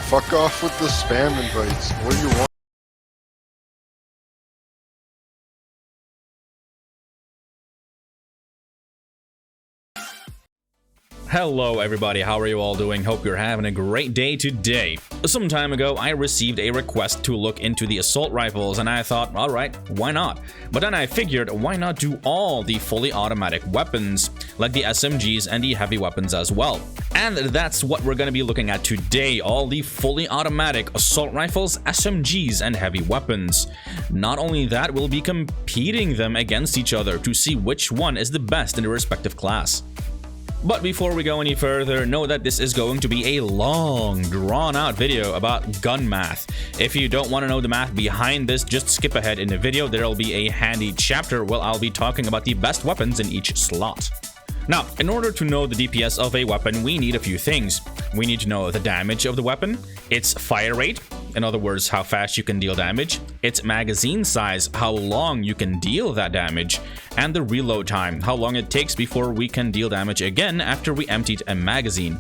fuck off with the spam invites. What do you want? Hello everybody, how are you all doing? Hope you're having a great day today. Some time ago, I received a request to look into the assault rifles and I thought, alright, why not? But then I figured, why not do all the fully automatic weapons, like the SMGs and the heavy weapons as well? And that's what we're going to be looking at today, all the fully automatic assault rifles, SMGs, and heavy weapons. Not only that, we'll be competing them against each other to see which one is the best in their respective class. But before we go any further, know that this is going to be a long, drawn-out video about gun math. If you don't want to know the math behind this, just skip ahead in the video. There'll be a handy chapter where I'll be talking about the best weapons in each slot. Now, in order to know the DPS of a weapon, we need a few things. We need to know the damage of the weapon, its fire rate, in other words, how fast you can deal damage, its magazine size, how long you can deal that damage, and the reload time, how long it takes before we can deal damage again after we emptied a magazine.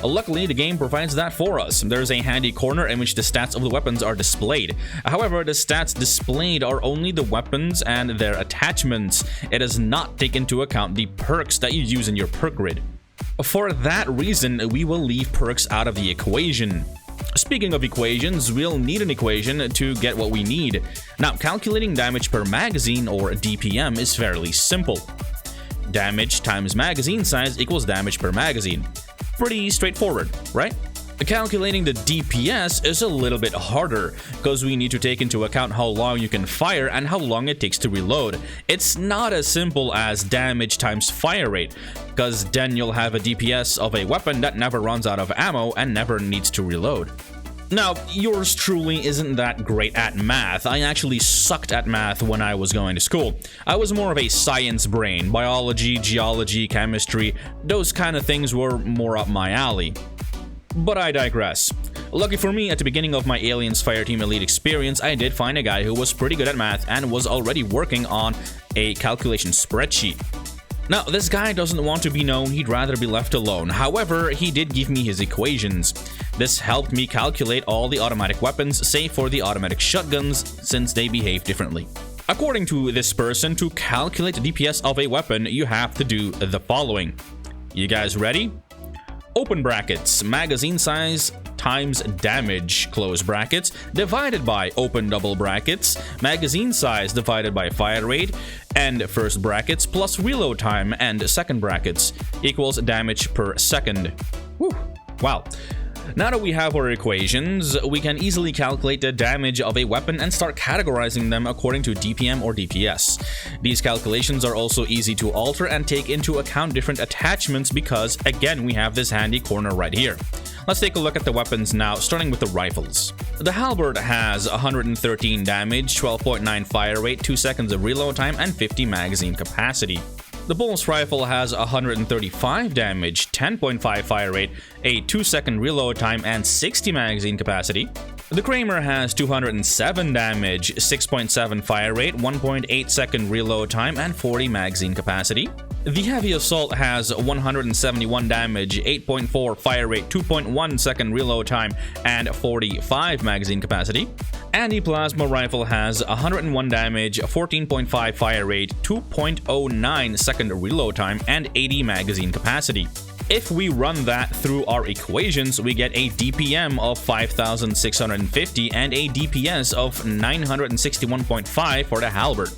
Luckily, the game provides that for us. There's a handy corner in which the stats of the weapons are displayed. However, the stats displayed are only the weapons and their attachments. It does not take into account the perks that you use in your perk grid. For that reason, we will leave perks out of the equation. Speaking of equations, we'll need an equation to get what we need. Now, calculating damage per magazine, or DPM, is fairly simple. Damage times magazine size equals damage per magazine. Pretty straightforward, right? Calculating the DPS is a little bit harder, because we need to take into account how long you can fire and how long it takes to reload. It's not as simple as damage times fire rate, because then you'll have a DPS of a weapon that never runs out of ammo and never needs to reload. Now, yours truly isn't that great at math. I actually sucked at math when I was going to school. I was more of a science brain. Biology, geology, chemistry, those kind of things were more up my alley. But I digress. Lucky for me, at the beginning of my Aliens Fireteam Elite experience, I did find a guy who was pretty good at math and was already working on a calculation spreadsheet. Now, this guy doesn't want to be known, he'd rather be left alone. However, he did give me his equations. This helped me calculate all the automatic weapons, save for the automatic shotguns, since they behave differently. According to this person, to calculate the DPS of a weapon, you have to do the following. You guys ready? Open brackets, magazine size times damage, close brackets, divided by open double brackets, magazine size divided by fire rate, and first brackets plus reload time and second brackets equals damage per second. Whew. Wow. Now that we have our equations, we can easily calculate the damage of a weapon and start categorizing them according to DPM or DPS. These calculations are also easy to alter and take into account different attachments because, again, we have this handy corner right here. Let's take a look at the weapons now, starting with the rifles. The halberd has 113 damage, 12.9 fire rate, 2 seconds of reload time, and 50 magazine capacity. The Pulse rifle has 135 damage, 10.5 fire rate, a 2-second reload time, and 60 magazine capacity. The Kramer has 207 damage, 6.7 fire rate, 1.8 second reload time, and 40 magazine capacity. The Heavy Assault has 171 damage, 8.4 fire rate, 2.1 second reload time, and 45 magazine capacity. And the Plasma Rifle has 101 damage, 14.5 fire rate, 2.09 second reload time, and 80 magazine capacity. If we run that through our equations, we get a DPM of 5,650 and a DPS of 961.5 for the halberd.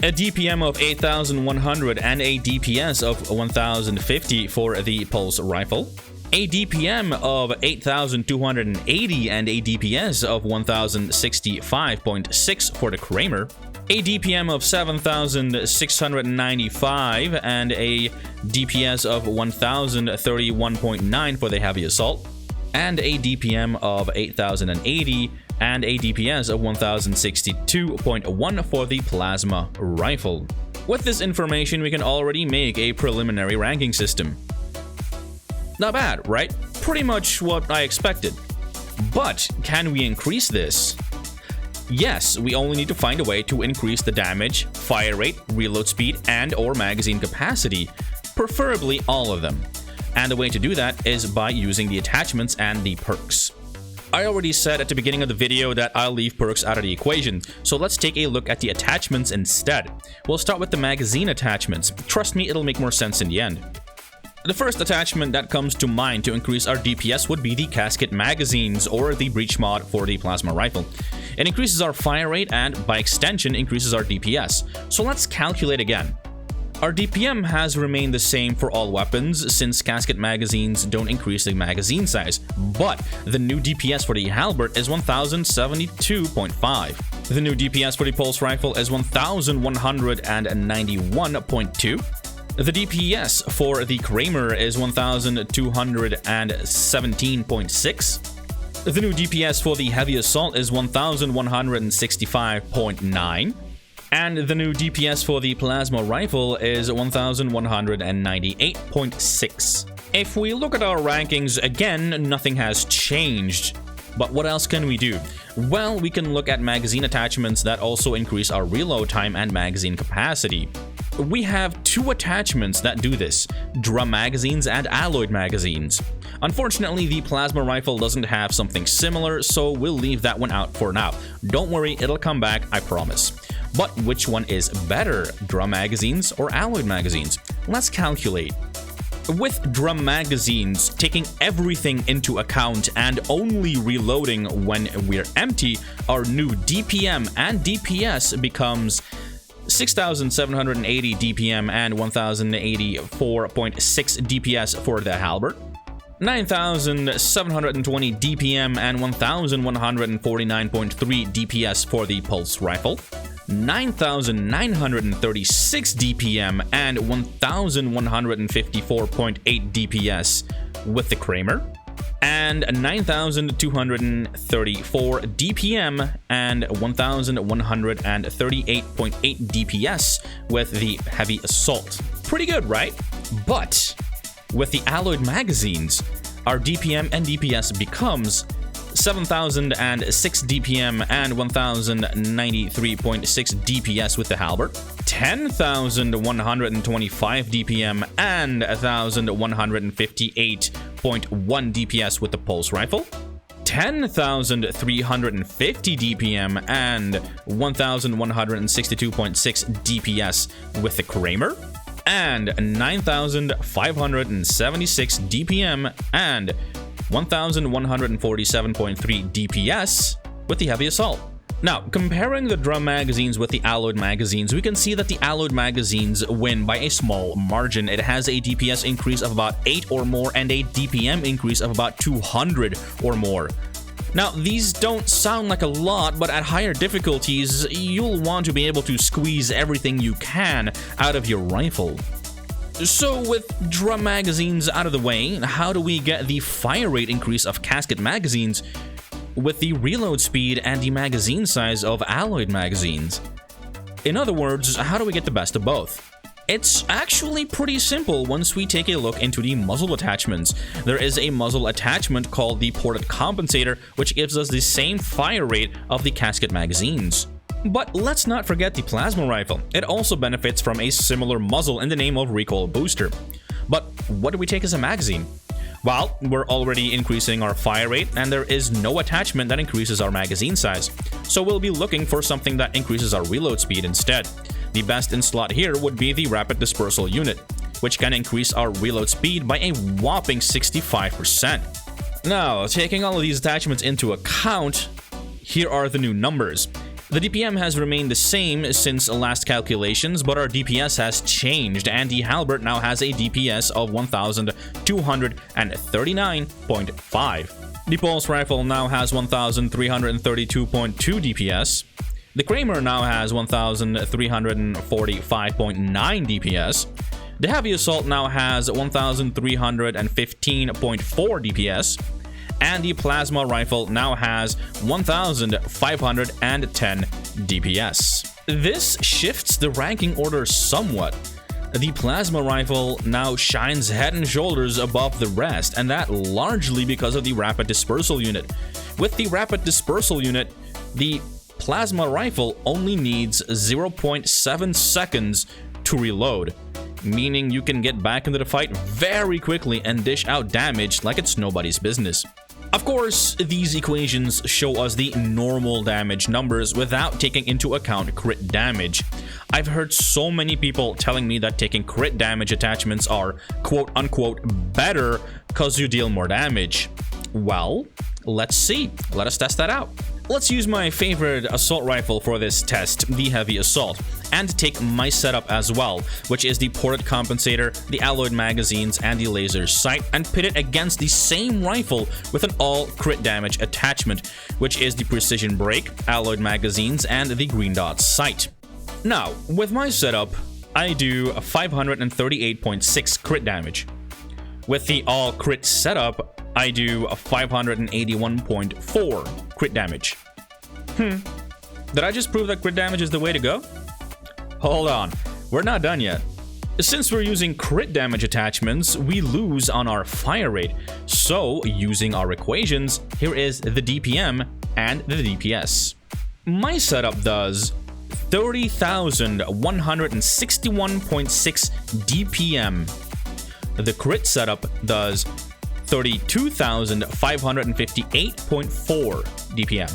A DPM of 8,100 and a DPS of 1,050 for the Pulse Rifle. A DPM of 8,280 and a DPS of 1,065.6 for the Kramer. A DPM of 7,695 and a DPS of 1,031.9 for the Heavy Assault. And a DPM of 8,080 and a DPS of 1,062.1 for the Plasma Rifle. With this information, we can already make a preliminary ranking system. Not bad, right? Pretty much what I expected. But can we increase this? Yes, we only need to find a way to increase the damage, fire rate, reload speed, and or magazine capacity, preferably all of them. And the way to do that is by using the attachments and the perks. I already said at the beginning of the video that I'll leave perks out of the equation, so let's take a look at the attachments instead. We'll start with the magazine attachments. Trust me, it'll make more sense in the end. The first attachment that comes to mind to increase our DPS would be the Casket magazines, or the Breech mod for the plasma rifle. It increases our fire rate and, by extension, increases our DPS. So let's calculate again. Our DPM has remained the same for all weapons since Casket magazines don't increase the magazine size, but the new DPS for the halberd is 1072.5. The new DPS for the pulse rifle is 1191.2. The DPS for the Kramer is 1217.6. The new DPS for the heavy assault is 1165.9. And the new DPS for the plasma rifle is 1198.6. If we look at our rankings, again, nothing has changed. But what else can we do? Well, we can look at magazine attachments that also increase our reload time and magazine capacity. We have two attachments that do this, drum magazines and alloyed magazines. Unfortunately, the plasma rifle doesn't have something similar, so we'll leave that one out for now. Don't worry, it'll come back, I promise. But which one is better, drum magazines or alloyed magazines? Let's calculate. With drum magazines, taking everything into account and only reloading when we're empty, our new DPM and DPS becomes 6,780 DPM and 1,084.6 DPS for the halberd, 9,720 DPM and 1,149.3 DPS for the pulse rifle, 9,936 DPM and 1,154.8 DPS with the Kramer, and 9,234 DPM and 1,138.8 DPS with the heavy assault. Pretty good, right? But with the alloyed magazines, our DPM and DPS becomes 7,006 DPM and 1,093.6 DPS with the halberd, 10,125 DPM and 1,158.1 DPS with the pulse rifle, 10,350 DPM and 1,162.6 DPS with the Kramer, and 9,576 DPM and 1,147.3 DPS with the heavy assault. Now, comparing the drum magazines with the alloyed magazines, we can see that the alloyed magazines win by a small margin. It has a DPS increase of about 8 or more and a DPM increase of about 200 or more. Now, these don't sound like a lot, but at higher difficulties, you'll want to be able to squeeze everything you can out of your rifle. So with drum magazines out of the way, how do we get the fire rate increase of Casket magazines with the reload speed and the magazine size of alloyed magazines? In other words, how do we get the best of both? It's actually pretty simple once we take a look into the muzzle attachments. There is a muzzle attachment called the ported compensator, which gives us the same fire rate of the Casket magazines. But let's not forget the plasma rifle. It also benefits from a similar muzzle in the name of recoil booster. But what do we take as a magazine? Well, we're already increasing our fire rate, and there is no attachment that increases our magazine size. So we'll be looking for something that increases our reload speed instead. The best in slot here would be the rapid dispersal unit, which can increase our reload speed by a whopping 65%. Now, taking all of these attachments into account, here are the new numbers. The DPM has remained the same since last calculations, but our DPS has changed, and the halberd now has a DPS of 1,239.5. The pulse rifle now has 1,332.2 DPS. The Kramer now has 1,345.9 DPS. The heavy assault now has 1,315.4 DPS. And the plasma rifle now has 1,510 DPS. This shifts the ranking order somewhat. The plasma rifle now shines head and shoulders above the rest, and that largely because of the rapid dispersal unit. With the rapid dispersal unit, the plasma rifle only needs 0.7 seconds to reload, meaning you can get back into the fight very quickly and dish out damage like it's nobody's business. Of course, these equations show us the normal damage numbers without taking into account crit damage. I've heard so many people telling me that taking crit damage attachments are quote-unquote better because you deal more damage. Well, let's see. Let us test that out. Let's use my favorite assault rifle for this test, the Heavy Assault, and take my setup as well, which is the ported compensator, the alloyed magazines, and the laser sight, and pit it against the same rifle with an all crit damage attachment, which is the precision brake, alloyed magazines, and the green dot sight. Now, with my setup, I do a 538.6 crit damage. With the all crit setup, I do a 581.4 crit damage. Did I just prove that crit damage is the way to go? Hold on, we're not done yet. Since we're using crit damage attachments, we lose on our fire rate. So, using our equations, here is the DPM and the DPS. My setup does 30,161.6 DPM. The crit setup does 32,558.4 DPM.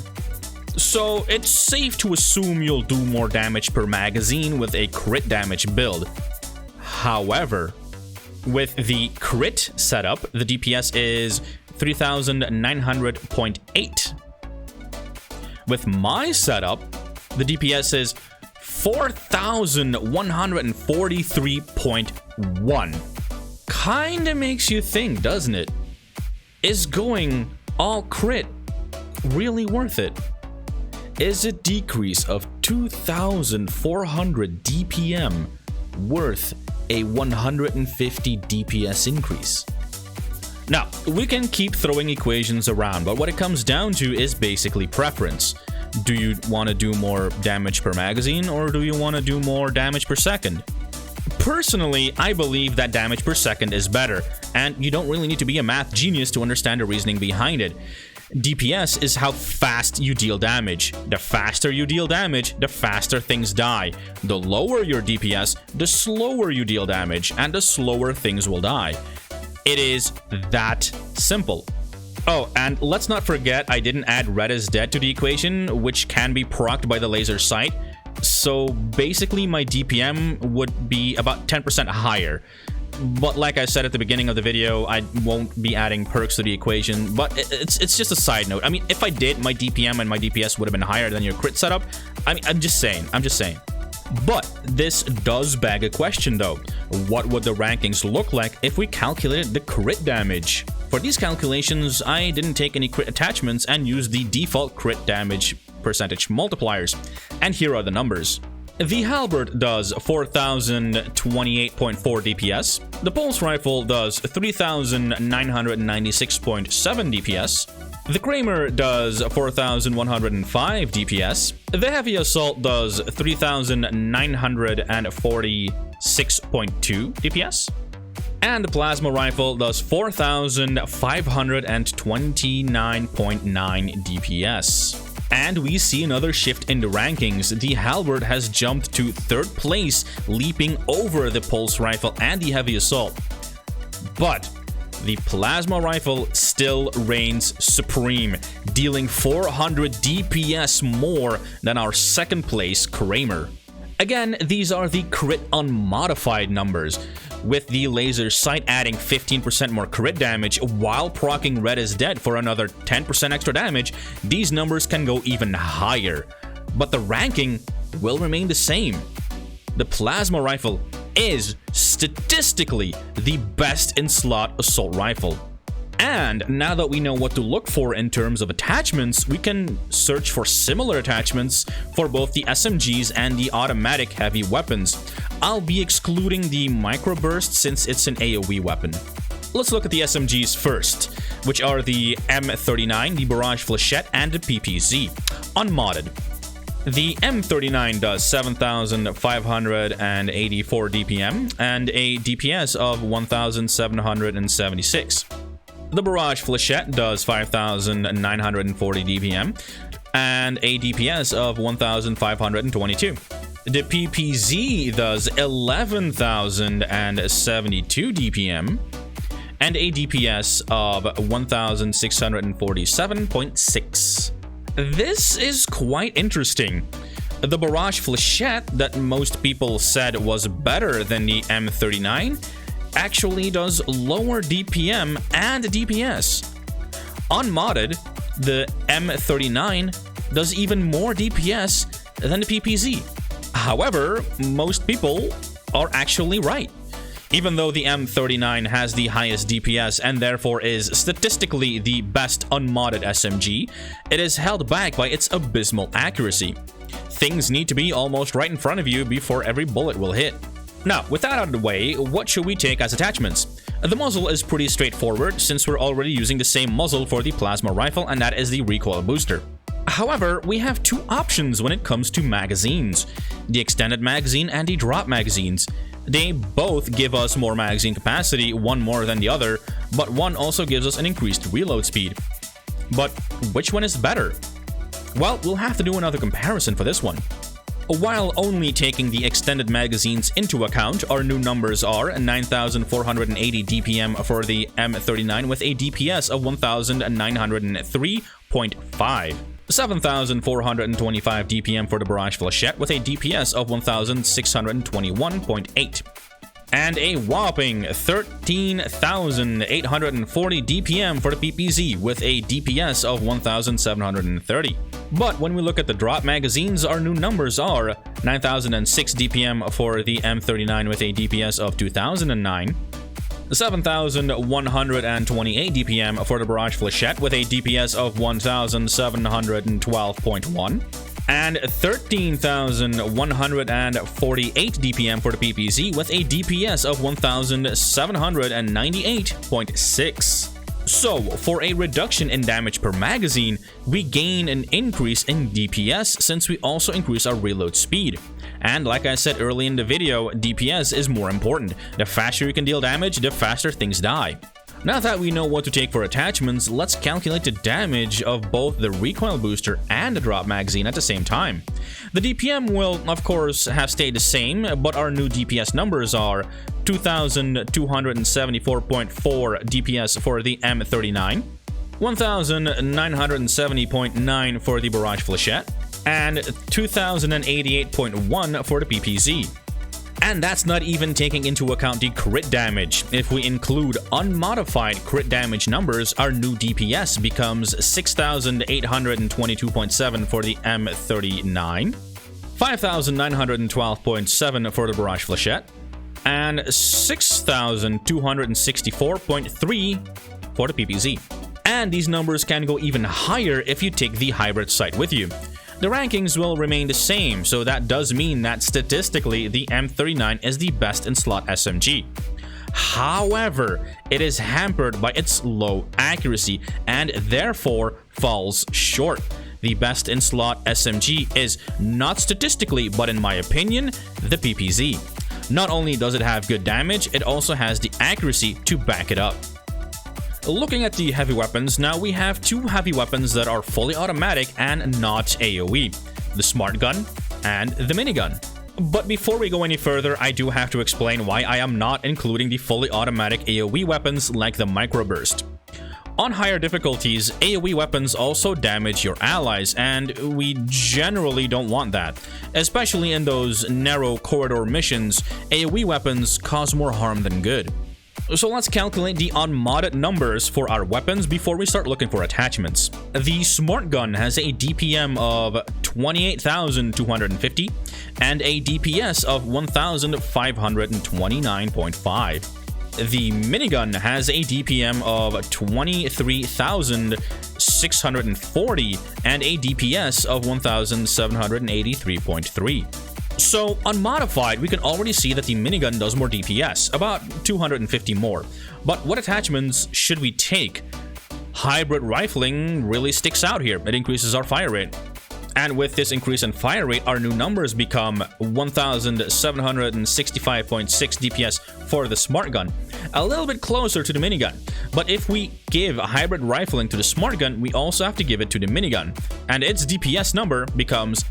So it's safe to assume you'll do more damage per magazine with a crit damage build. However, with the crit setup, the DPS is 3,900.8. With my setup, the DPS is 4,143.1. Kinda makes you think, doesn't it? Is going all crit really worth it? Is a decrease of 2,400 DPM worth a 150 DPS increase? Now, we can keep throwing equations around, but what it comes down to is basically preference. Do you want to do more damage per magazine, or do you want to do more damage per second? Personally, I believe that damage per second is better, and you don't really need to be a math genius to understand the reasoning behind it. DPS is how fast you deal damage. The faster you deal damage, the faster things die. The lower your DPS, the slower you deal damage, and the slower things will die. It is that simple. Oh, and let's not forget I didn't add Red is Dead to the equation, which can be procced by the laser sight. So basically my DPM would be about 10% higher. But like I said at the beginning of the video, I won't be adding perks to the equation, but it's just a side note. I mean, if I did, my DPM and my DPS would have been higher than your crit setup. I mean, I'm just saying. But this does beg a question though. What would the rankings look like if we calculated the crit damage? For these calculations, I didn't take any crit attachments and used the default crit damage percentage multipliers. And here are the numbers. The halberd does 4,028.4 DPS. The pulse rifle does 3,996.7 DPS. The Kramer does 4,105 DPS. The heavy assault does 3,946.2 DPS. And the plasma rifle does 4,529.9 DPS. And we see another shift in the rankings. The halberd has jumped to 3rd place, leaping over the pulse rifle and the heavy assault. But the plasma rifle still reigns supreme, dealing 400 DPS more than our 2nd place Kramer. Again, these are the crit unmodified numbers, with the laser sight adding 15% more crit damage while proccing Red is Dead for another 10% extra damage. These numbers can go even higher, but the ranking will remain the same. The plasma rifle is statistically the best in slot assault rifle. And now that we know what to look for in terms of attachments, we can search for similar attachments for both the SMGs and the automatic heavy weapons. I'll be excluding the microburst since it's an AoE weapon. Let's look at the SMGs first, which are the M39, the Barrage Flechette, and the PPZ, unmodded. The M39 does 7,584 DPM and a DPS of 1,776. The Barrage Flechette does 5,940 DPM and a DPS of 1,522. The PPZ does 11,072 DPM and a DPS of 1647.6. This is quite interesting. The Barrage Flechette that most people said was better than the M39 actually does lower DPM and DPS. Unmodded, the M39 does even more DPS than the PPZ. However, most people are actually right. Even though the M39 has the highest DPS and therefore is statistically the best unmodded SMG, it is held back by its abysmal accuracy. Things need to be almost right in front of you before every bullet will hit. Now, with that out of the way, what should we take as attachments? The muzzle is pretty straightforward since we're already using the same muzzle for the plasma rifle, and that is the recoil booster. However, we have two options when it comes to magazines: the extended magazine and the drop magazines. They both give us more magazine capacity, one more than the other, but one also gives us an increased reload speed. But which one is better? Well, we'll have to do another comparison for this one. While only taking the extended magazines into account, our new numbers are 9,480 DPM for the M39 with a DPS of 1,903.5, 7,425 DPM for the Barrage Flechette with a DPS of 1,621.8, and a whopping 13,840 DPM for the PPZ with a DPS of 1,730. But when we look at the drop magazines, our new numbers are 9,006 DPM for the M39 with a DPS of 2,009, 7,128 DPM for the Barrage Flechette with a DPS of 1,712.1, and 13,148 DPM for the PPZ with a DPS of 1,798.6. So, for a reduction in damage per magazine, we gain an increase in DPS since we also increase our reload speed. And like I said early in the video, DPS is more important. The faster you can deal damage, the faster things die. Now that we know what to take for attachments, let's calculate the damage of both the recoil booster and the drop magazine at the same time. The DPM will, of course, have stayed the same, but our new DPS numbers are 2,274.4 DPS for the M39, 1,970.9 for the Barrage Flechette, and 2,088.1 for the PPZ. And that's not even taking into account the crit damage. If we include unmodified crit damage numbers, our new DPS becomes 6,822.7 for the M39, 5,912.7 for the Barrage Flechette, and 6,264.3 for the PPZ. And these numbers can go even higher if you take the hybrid sight with you. The rankings will remain the same, so that does mean that statistically the M39 is the best in slot SMG. However, it is hampered by its low accuracy and therefore falls short. The best in slot SMG is not statistically, but in my opinion, the PPZ. Not only does it have good damage, it also has the accuracy to back it up. Looking at the heavy weapons, now we have two heavy weapons that are fully automatic and not AoE, the Smart Gun and the Minigun. But before we go any further, I do have to explain why I am not including the fully automatic AoE weapons like the Microburst. On higher difficulties, AoE weapons also damage your allies, and we generally don't want that. Especially in those narrow corridor missions, AoE weapons cause more harm than good. So let's calculate the unmodded numbers for our weapons before we start looking for attachments. The Smart Gun has a DPM of 28,250 and a DPS of 1,529.5. The Minigun has a DPM of 23,640 and a DPS of 1,783.3. So, unmodified, we can already see that the minigun does more DPS, about 250 more. But what attachments should we take? Hybrid rifling really sticks out here. It increases our fire rate. And with this increase in fire rate, our new numbers become 1,765.6 DPS for the Smart Gun, a little bit closer to the minigun. But if we give hybrid rifling to the Smart Gun, we also have to give it to the minigun, and its DPS number becomes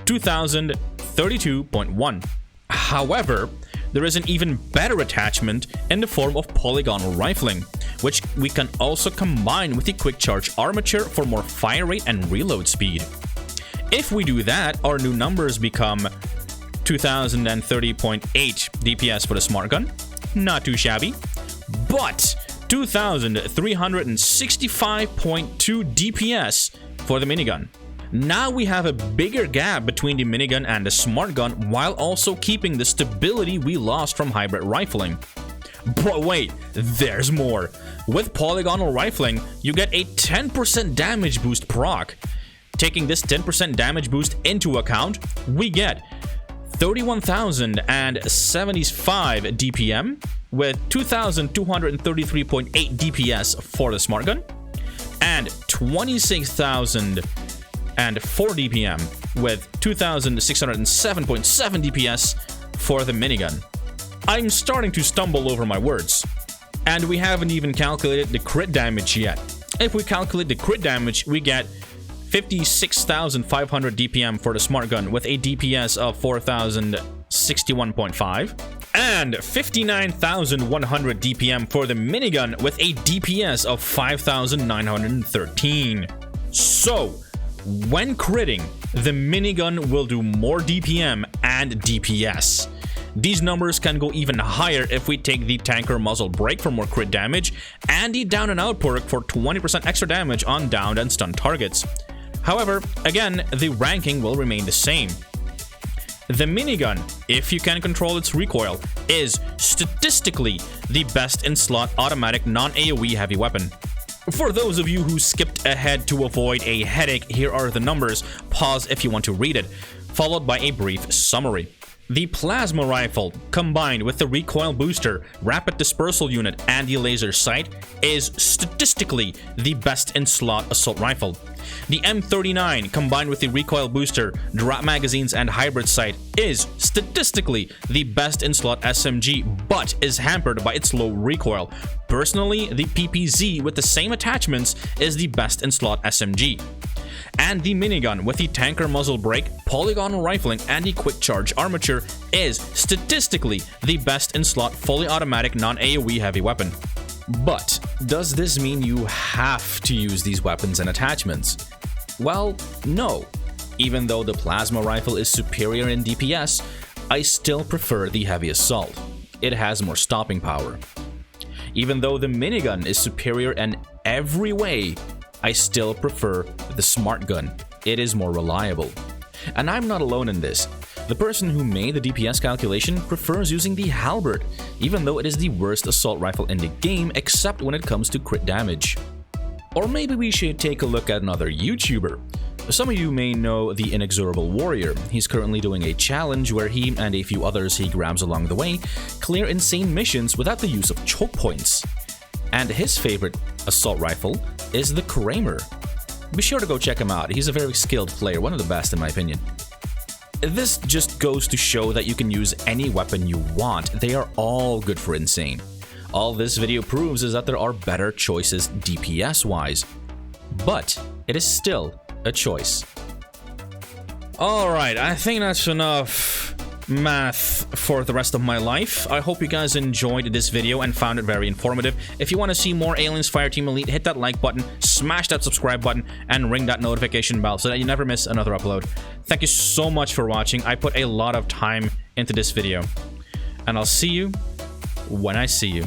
2,032.1. However, there is an even better attachment in the form of Polygonal rifling, which we can also combine with the quick charge armature for more fire rate and reload speed. If we do that, our new numbers become 2030.8 DPS for the smart gun, not too shabby, but 2365.2 DPS for the minigun. Now we have a bigger gap between the minigun and the smart gun while also keeping the stability we lost from hybrid rifling. But wait, there's more. With Polygonal rifling, you get a 10% damage boost proc. Taking this 10% damage boost into account, we get 31,075 DPM with 2,233.8 DPS for the smart gun and 26,004 DPM with 2,607.7 DPS for the minigun. I'm starting to stumble over my words, and we haven't even calculated the crit damage yet. If we calculate the crit damage, we get 56,500 DPM for the smart gun with a DPS of 4,061.5 and 59,100 DPM for the minigun with a DPS of 5,913. So, when critting, the minigun will do more DPM and DPS. These numbers can go even higher if we take the tanker muzzle brake for more crit damage and the down and out perk for 20% extra damage on downed and stunned targets. However, again, the ranking will remain the same. The minigun, if you can control its recoil, is statistically the best in slot automatic non-AoE heavy weapon. For those of you who skipped ahead to avoid a headache, here are the numbers. Pause if you want to read it, followed by a brief summary. The plasma rifle, combined with the recoil booster, rapid dispersal unit, and the laser sight, is statistically the best in slot assault rifle. The M39, combined with the recoil booster, drop magazines, and hybrid sight, is statistically the best in slot SMG, but is hampered by its low recoil. Personally, the PPZ with the same attachments is the best in slot SMG. And the minigun with the tanker muzzle brake, polygonal rifling, and the quick charge armature is statistically the best in slot fully automatic non-AoE heavy weapon. But does this mean you have to use these weapons and attachments? Well, no. Even though the plasma rifle is superior in DPS, I still prefer the heavy assault. It has more stopping power. Even though the minigun is superior in every way, I still prefer the smart gun. It is more reliable. And I'm not alone in this. The person who made the DPS calculation prefers using the halberd, even though it is the worst assault rifle in the game except when it comes to crit damage. Or maybe we should take a look at another YouTuber. Some of you may know the Inexorable Warrior. He's currently doing a challenge where he and a few others he grabs along the way clear insane missions without the use of choke points. And his favorite assault rifle is the Kramer. Be sure to go check him out. He's a very skilled player, one of the best in my opinion. This just goes to show that you can use any weapon you want. They are all good for insane. All this video proves is that there are better choices DPS-wise, but it is still a choice. Alright, I think that's enough math for the rest of my life. I hope you guys enjoyed this video and found it very informative. If you want to see more Aliens Fireteam Elite, hit that like button, smash that subscribe button, and ring that notification bell so that you never miss another upload. Thank you so much for watching. I put a lot of time into this video, and I'll see you when I see you.